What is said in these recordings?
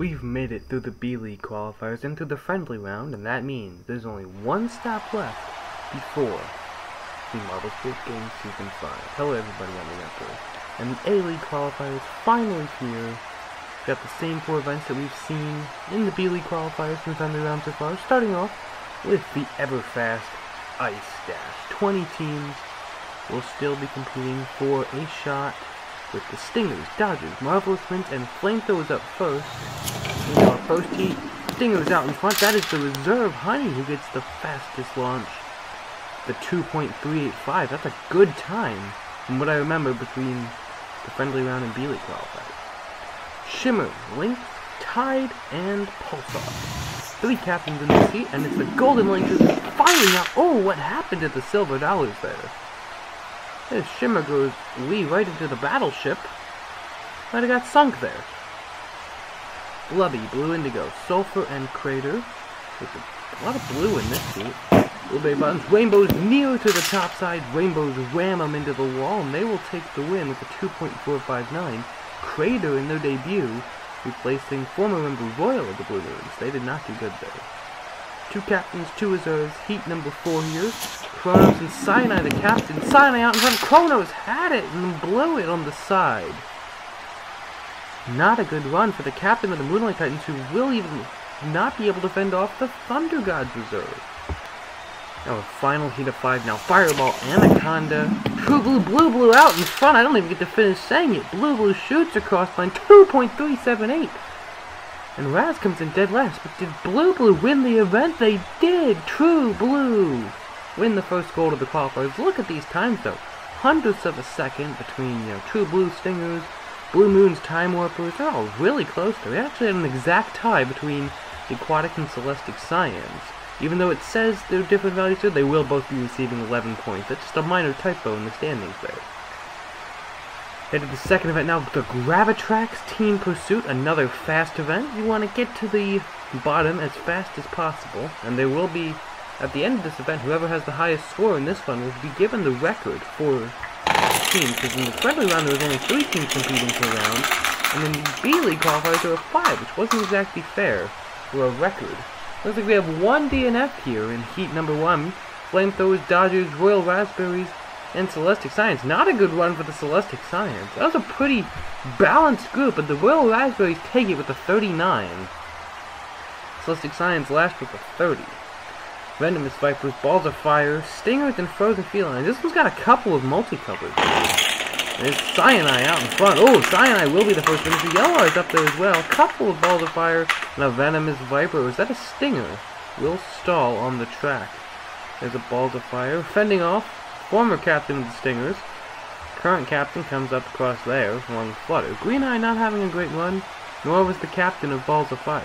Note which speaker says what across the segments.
Speaker 1: We've made it through the B-League qualifiers into the friendly round, and that means there's only one stop left before the Marvel Sports Games Season 5. Hello everybody, I'm Lynxes. And the A-League qualifier is finally here. We've got the same four events that we've seen in the B-League qualifiers in the friendly round so far, starting off with the ever-fast Ice Dash. 20 teams will still be competing for a shot with the Stingers, Dodgers, Marvelous Mints, and Flamethrowers up first. In our first heat, Stingers out in front. That is the reserve Honey who gets the fastest launch. The 2.385. That's a good time from what I remember between the friendly round and B-League qualifiers. Shimmer, Lynx, Tide, and Pulsar. 3 captains in this heat, and it's the Golden Lynxes firing out. Oh, what happened to the silver dollars there? This Shimmer goes right into the battleship. Might have got sunk there. Blubby, Blue Indigo, Sulfur, and Crater. With a lot of blue in this heat. Blueberry Buttons, Rainbows near to the top side. Rainbows ram them into the wall, and they will take the win with a 2.459. Crater in their debut, replacing former member Royal of the Blue Moons. They did not do good there. 2 captains, 2 reserves, heat number 4 here. Kronos and Cyanide, the captain. Cyanide out in front. Kronos had it and blew it on the side. Not a good run for the captain of the Moonlight Titans, who will even not be able to fend off the Thunder God's reserve. Now a final heat of 5 now. Fireball, Anaconda. True Blue out in front. I don't even get to finish saying it. Blue shoots across line. 2.378. And Raz comes in dead last. But did Blue win the event? They did. True Blue win the first gold of the qualifiers. Look at these times though. Hundredths of a second between True Blue Stingers, Blue Moon's Time Warpers. They're all really close there. We actually had an exact tie between the Aquatic and Celestic Cyans. Even though it says they're different values here, they will both be receiving 11 points. That's just a minor typo in the standings there. Head to the second event now, the Gravitrax Team Pursuit, another fast event. You want to get to the bottom as fast as possible, and there will be, at the end of this event, whoever has the highest score in this one will be given the record for teams, because in the friendly round there was only 3 teams competing per round, and in the B-League qualifiers there were 5, which wasn't exactly fair for a record. Looks like we have 1 DNF here in heat number 1. Flamethrowers, Dodgers, Royal Raspberries, and Celestic Science. Not a good run for the Celestic Science. That was a pretty balanced group, but the Royal Raspberries take it with a 39. Celestic Science last with a 30. Venomous Vipers, Balls of Fire, Stingers, and Frozen Felines. This one's got a couple of multi-colors. There's Cyanide out in front. Oh, Cyanide will be the first finisher. Yellow is up there as well. A couple of Balls of Fire and a Venomous Viper. Is that a Stinger? Will stall on the track. There's a Balls of Fire. Fending off. Former captain of the Stingers. Current captain comes up across there along with Flutter. Green Eye not having a great run, nor was the captain of Balls of Fire.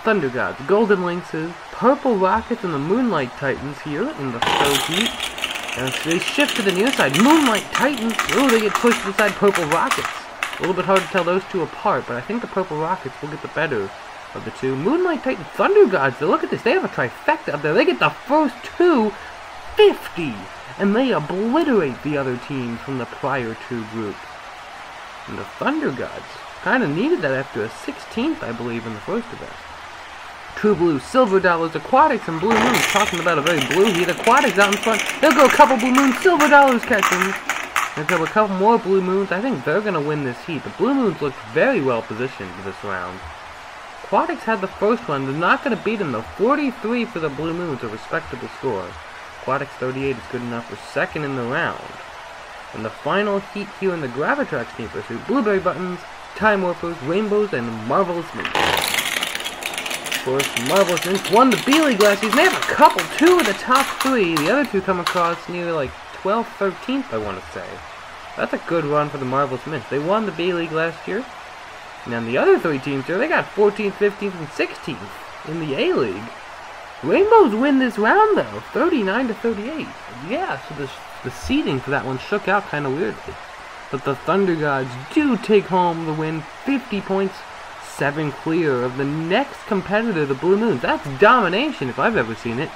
Speaker 1: Thunder Gods, Golden Lynxes, Purple Rockets, and the Moonlight Titans here in the third heat. And so they shift to the near side. Moonlight Titans, oh, they get pushed to the side. Purple Rockets. A little bit hard to tell those two apart, but I think the Purple Rockets will get the better of the two. Moonlight Titans, Thunder Gods, look at this. They have a trifecta up there. They get the first 250, and they obliterate the other teams from the prior 2 groups. And the Thunder Gods kind of needed that after a 16th, I believe, in the first event. True Blue, Silver Dollars, Aquatics, and Blue Moons. Talking about a very blue heat. Aquatics out in front. They'll go a couple Blue Moons. Silver Dollars catch them. They'll go a couple more Blue Moons. I think they're going to win this heat. The Blue Moons looked very well positioned for this round. Aquatics had the first one. They're not going to beat them though. 43 for the Blue Moons, a respectable score. Aquatics 38 is good enough for second in the round. And the final heat here in the Gravitrax Team Pursuit, Blueberry Buttons, Time Warpers, Rainbows, and Marvelous Mints. Of course, Marvelous Mints won the B-League last season. They have a couple, 2 of the top 3. The other 2 come across near like 12th, 13th, I want to say. That's a good run for the Marvelous Mints. They won the B-League last year. And then the other 3 teams here, they got 14th, 15th, and 16th in the A-League. Rainbows win this round though, 39 to 38. Yeah, so the seeding for that one shook out kind of weirdly. But the Thunder Gods do take home the win, 50 points, 7 clear of the next competitor, the Blue Moons. That's domination if I've ever seen it.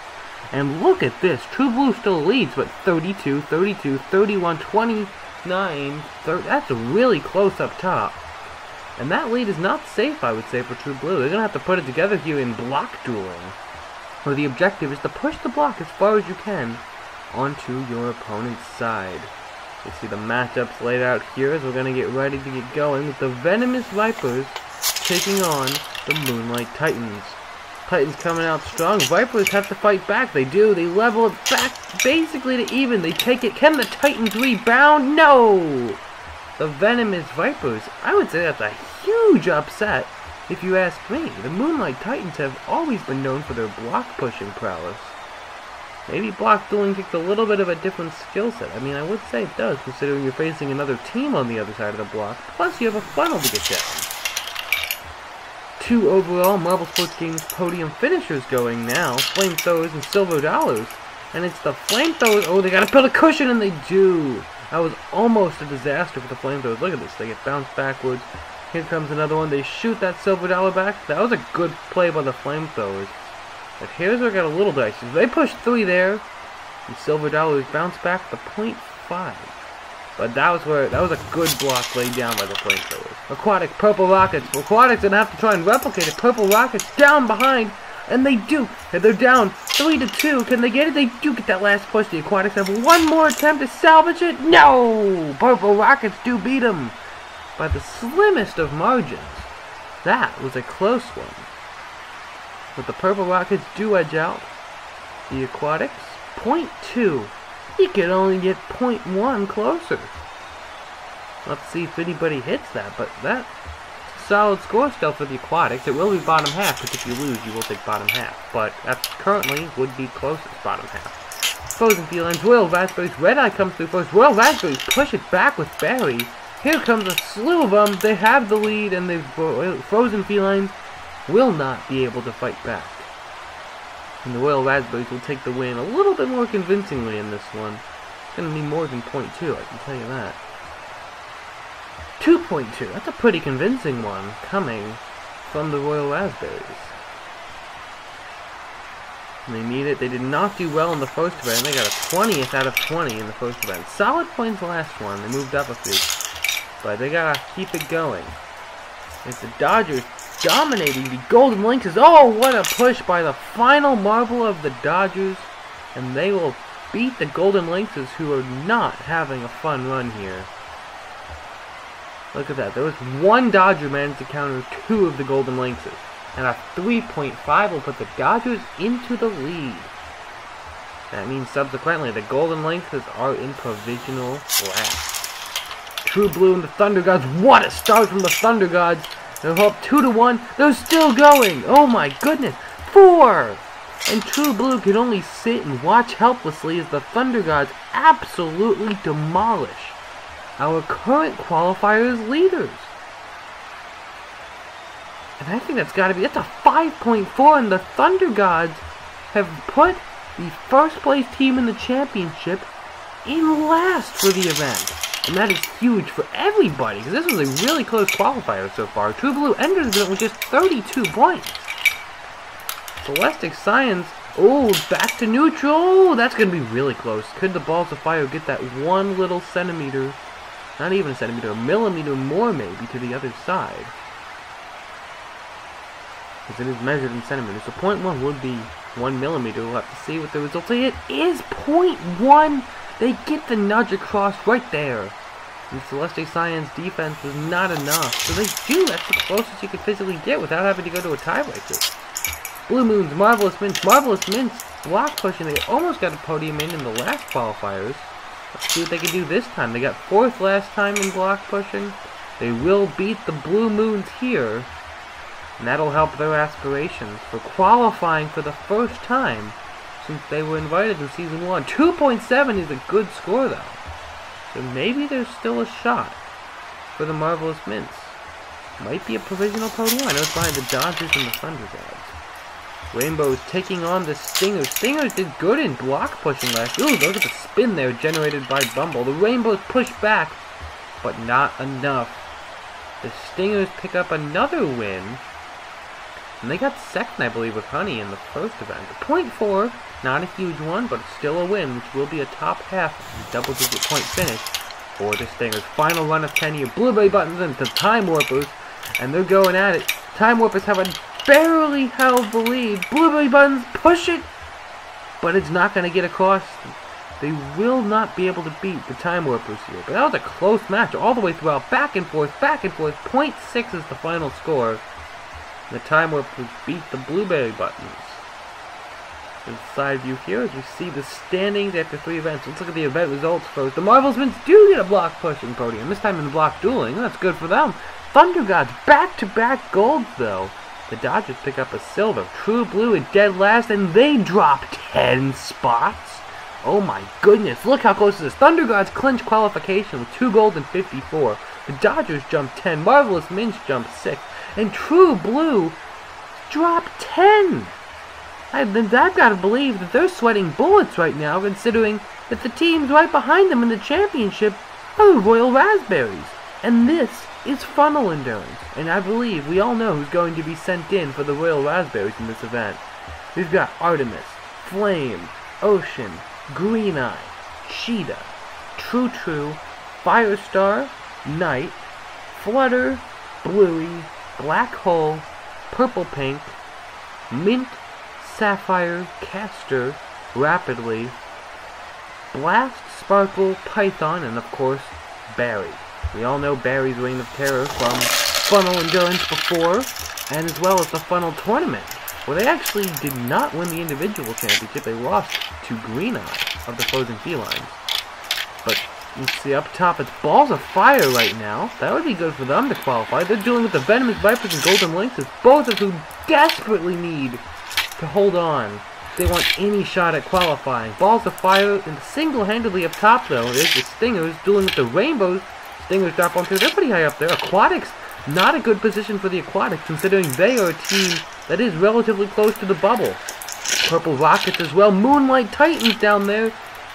Speaker 1: And look at this, True Blue still leads, but 32, 32, 31, 29, 30. That's really close up top. And that lead is not safe, I would say, for True Blue. They're going to have to put it together here in block dueling, where the objective is to push the block as far as you can onto your opponent's side. You see the matchups laid out here as we're going to get ready to get going with the Venomous Vipers taking on the Moonlight Titans. Titans coming out strong. Vipers have to fight back. They do. They level it back basically to even. They take it. Can the Titans rebound? No! The Venomous Vipers, I would say that's a huge upset if you ask me. The Moonlight Titans have always been known for their block pushing prowess. Maybe block dueling takes a little bit of a different skill set. I mean, I would say it does, considering you're facing another team on the other side of the block. Plus, you have a funnel to get down. 2 overall Marble Sports Games podium finishers going now. Flamethrowers and Silver Dollars. And it's the Flamethrowers. Oh, they gotta build a cushion, and they do. That was almost a disaster for the Flamethrowers. Look at this. They get bounced backwards. Here comes another one. They shoot that Silver Dollar back. That was a good play by the Flamethrowers. But here's where it got a little dicey. They pushed 3 there. And Silver Dollars bounced back to 0.5. But that was a good block laid down by the Flamethrowers. Aquatic, Purple Rockets. Aquatic's gonna have to try and replicate it. Purple Rockets down behind. And they do. And they're down 3-2. Can they get it? They do get that last push. The Aquatics have one more attempt to salvage it. No! Purple Rockets do beat them by the slimmest of margins. That was a close one. But the Purple Rockets do edge out the Aquatics. 0.2. He could only get 0.1 closer. Let's see if anybody hits that, but that's a solid score still for the Aquatics. It will be bottom half, because if you lose, you will take bottom half. But that currently would be closest bottom half. Frozen Felines, Royal Raspberries, Red Eye comes through first. Royal Raspberries push it back with Barry. Here comes a slew of them. They have the lead, and the Frozen Felines will not be able to fight back. And the Royal Raspberries will take the win a little bit more convincingly in this one. It's going to be more than 0.2, I can tell you that. 2.2, that's a pretty convincing one coming from the Royal Raspberries. And they need it. They did not do well in the first event. They got a 20th out of 20 in the first event. Solid points the last one. They moved up a few. But they got to keep it going. It's the Dodgers dominating the Golden Lynxes. Oh, what a push by the final marble of the Dodgers. And they will beat the Golden Lynxes, who are not having a fun run here. Look at that. There was one Dodger managed to counter 2 of the Golden Lynxes. And a 3.5 will put the Dodgers into the lead. That means subsequently the Golden Lynxes are in provisional last. True Blue and the Thunder Gods. What a start from the Thunder Gods. They're up 2-1. They're still going. Oh my goodness. 4! And True Blue can only sit and watch helplessly as the Thunder Gods absolutely demolish our current qualifiers leaders. And I think that's a 5.4, and the Thunder Gods have put the first place team in the championship in last for the event. And that is huge for everybody, because this was a really close qualifier so far. True Blue entered the event with just 32 points. Celestic Science, oh, back to neutral. Oh, that's going to be really close. Could the Balls of Fire get that one little centimeter, not even a centimeter, a millimeter more maybe, to the other side? Because it is measured in centimeters. So 0.1 would be 1 millimeter. We'll have to see what the results are. It is 0.1. They get the nudge across right there. And Celestic Science defense was not enough. So they do. That's the closest you could physically get without having to go to a tiebreaker. Blue Moons, Marvelous Mints. Marvelous Mints block pushing. They almost got a podium in the last qualifiers. Let's see what they can do this time. They got 4th last time in block pushing. They will beat the Blue Moons here. And that'll help their aspirations for qualifying for the first time since they were invited in Season 1. 2.7 is a good score, though. So maybe there's still a shot for the Marvelous Mints. Might be a provisional podium. I know it's behind the Dodgers and the Thunder Gods. Rainbow is taking on the Stingers. Stingers did good in block pushing last year. Ooh, look at the spin there generated by Bumble. The Rainbows push back, but not enough. The Stingers pick up another win. And they got second, I believe, with Honey in the first event. 0.4, not a huge one, but it's still a win, which will be a top half double-digit point finish for the Stingers. Final run of 10 here. Blueberry buttons into Time Warpers. and they're going at it. Time Warpers have a barely held the lead. Blueberry Buttons push it, but it's not going to get across. They will not be able to beat the Time Warpers here. But that was a close match all the way throughout. Back and forth, back and forth. 0.6 is the final score. The Time Warpers beat the Blueberry Buttons. The side view here as we see the standings after 3 events. Let's look at the event results first. The Marvelous Mints do get a block pushing podium. This time in the block dueling. That's good for them. Thunder Gods back-to-back golds though. The Dodgers pick up a silver. True Blue is dead last and they drop 10 spots. Oh my goodness, look how close this is. Thunder Gods clinch qualification with 2 gold and 54. The Dodgers jump 10, Marvelous Mints jump 6, and True Blue drop 10. I've got to believe that they're sweating bullets right now, considering that the teams right behind them in the championship are the Royal Raspberries. And this is Funnel Endurance, and I believe we all know who's going to be sent in for the Royal Raspberries in this event. We've got Artemis, Flame, Ocean, Green Eye, Cheetah, True True, Firestar, Knight, Flutter, Bluey, Black Hole, Purple Pink, Mint, Sapphire, Castor, Rapidly, Blast, Sparkle, Python, and of course, Barry. We all know Barry's Reign of Terror from Funnel Endurance before, and as well as the Funnel Tournament, where they actually did not win the individual championship. They lost to Green Eye of the Frozen Felines. But you see up top, it's Balls of Fire right now. That would be good for them to qualify. They're dealing with the Venomous Vipers and Golden Lynxes, both of whom desperately need to hold on. They want any shot at qualifying. Balls of Fire and single-handedly up top though. There's the Stingers dealing with the Rainbows. Stingers drop on through. They're pretty high up there. Aquatics, not a good position for the Aquatics, considering they are a team that is relatively close to the bubble. Purple Rockets as well. Moonlight Titans down there.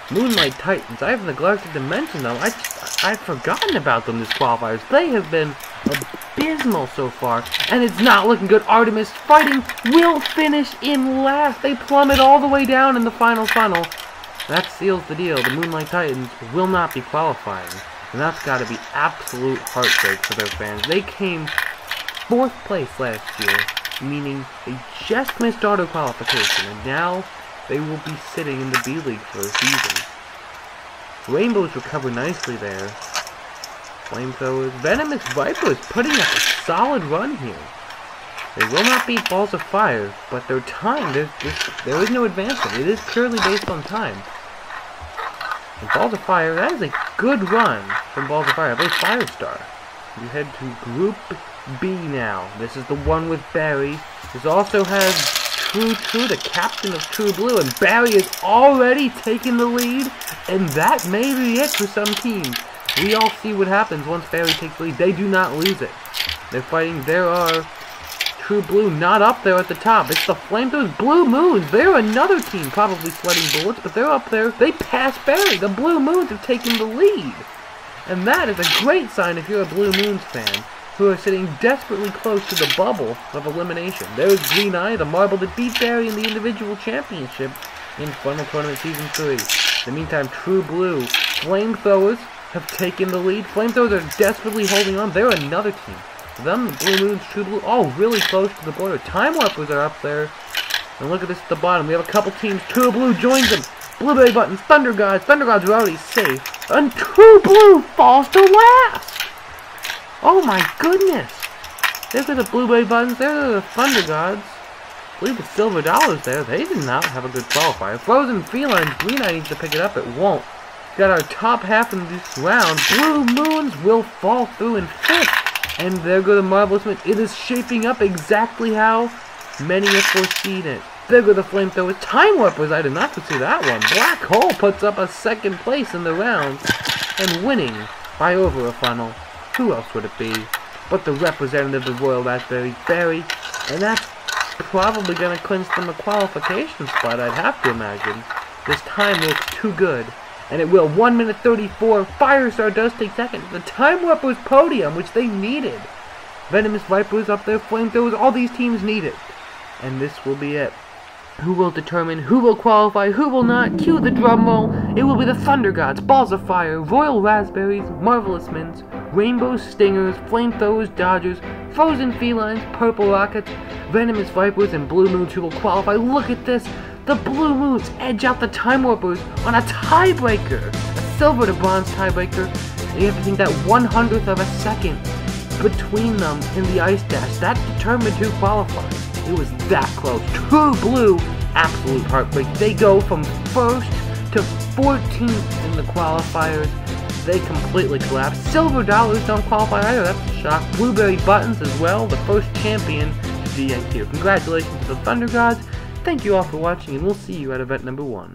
Speaker 1: Moonlight Titans. I have neglected to mention them. I've forgotten about them this qualifiers. They have been abysmal so far, and it's not looking good. Artemis fighting will finish in last. They plummet all the way down in the final funnel. That seals the deal. The Moonlight Titans will not be qualifying, and that's got to be absolute heartbreak for their fans. They came 4th place last year, meaning they just missed auto qualification, and now they will be sitting in the B-League for a season. Rainbows recover nicely there. Flamethrowers, Venomous Vipers putting up a solid run here. They will not beat Balls of Fire, but their time, there is no advancement. It is purely based on time. And Balls of Fire, that is a good run from Balls of Fire. I believe Firestar. We head to Group B now. This is the one with Barry. This also has True True, the captain of True Blue, and Barry is already taking the lead, and that may be it for some teams. We all see what happens once Barry takes the lead. They do not lose it. They're fighting. There are True Blue not up there at the top. It's the Flamethrowers, Blue Moons. They're another team probably sweating bullets, but they're up there. They pass Barry. The Blue Moons have taken the lead. And that is a great sign if you're a Blue Moons fan, who are sitting desperately close to the bubble of elimination. There's Green Eye, the marble that beat Barry in the individual championship in Funnel Tournament Season 3. In the meantime, True Blue, Flamethrowers have taken the lead. Flamethrowers are desperately holding on. They're another team. Them, the Blue Moons, True Blue, all really close to the border. Time Warpers are up there. And look at this at the bottom. We have a couple teams. True Blue joins them. Blueberry Buttons, Thunder Gods. Thunder Gods are already safe. And True Blue falls to last. Oh my goodness! There's the Blueberry Buttons, there's the Thunder Gods. I believe the Silver Dollars there, they did not have a good qualifier. Frozen Felines, Green Eye needs to pick it up, it won't. Got our top half in this round. Blue Moons will fall through in 5th. And there go the Marvelous Mints. It is shaping up exactly how many have foreseen it. There go the Flamethrowers. Time Warpers, I did not foresee that one. Black Hole puts up a 2nd place in the round. And winning by over a funnel. Who else would it be but the representative of Royal Raspberry, Barry, and that's probably going to clinch them a qualification spot, I'd have to imagine. This time looks too good, and it will. 1 minute 34, Firestar does take 2nd. The Time Warpers podium, which they needed. Venomous Vipers up there, Flamethrowers, all these teams need it. And this will be it. Who will determine who will qualify, who will not? Cue the drum roll. It will be the Thunder Gods, Balls of Fire, Royal Raspberries, Marvelous Mints, Rainbow Stingers, Flamethrowers, Dodgers, Frozen Felines, Purple Rockets, Venomous Vipers, and Blue Moons who will qualify. Look at this! The Blue Moons edge out the Time Warpers on a tiebreaker! A silver to bronze tiebreaker. And you have to think that 1/100th of a second between them in the Ice Dash. That determined who qualified. It was that close. True Blue, absolute heartbreak. They go from 1st to 14th in the qualifiers. They completely collapsed. Silver Dollars don't qualify either. That's a shock. Blueberry Buttons as well, the first champion to DNQ. Congratulations to the Thunder Gods. Thank you all for watching, and we'll see you at event number 1.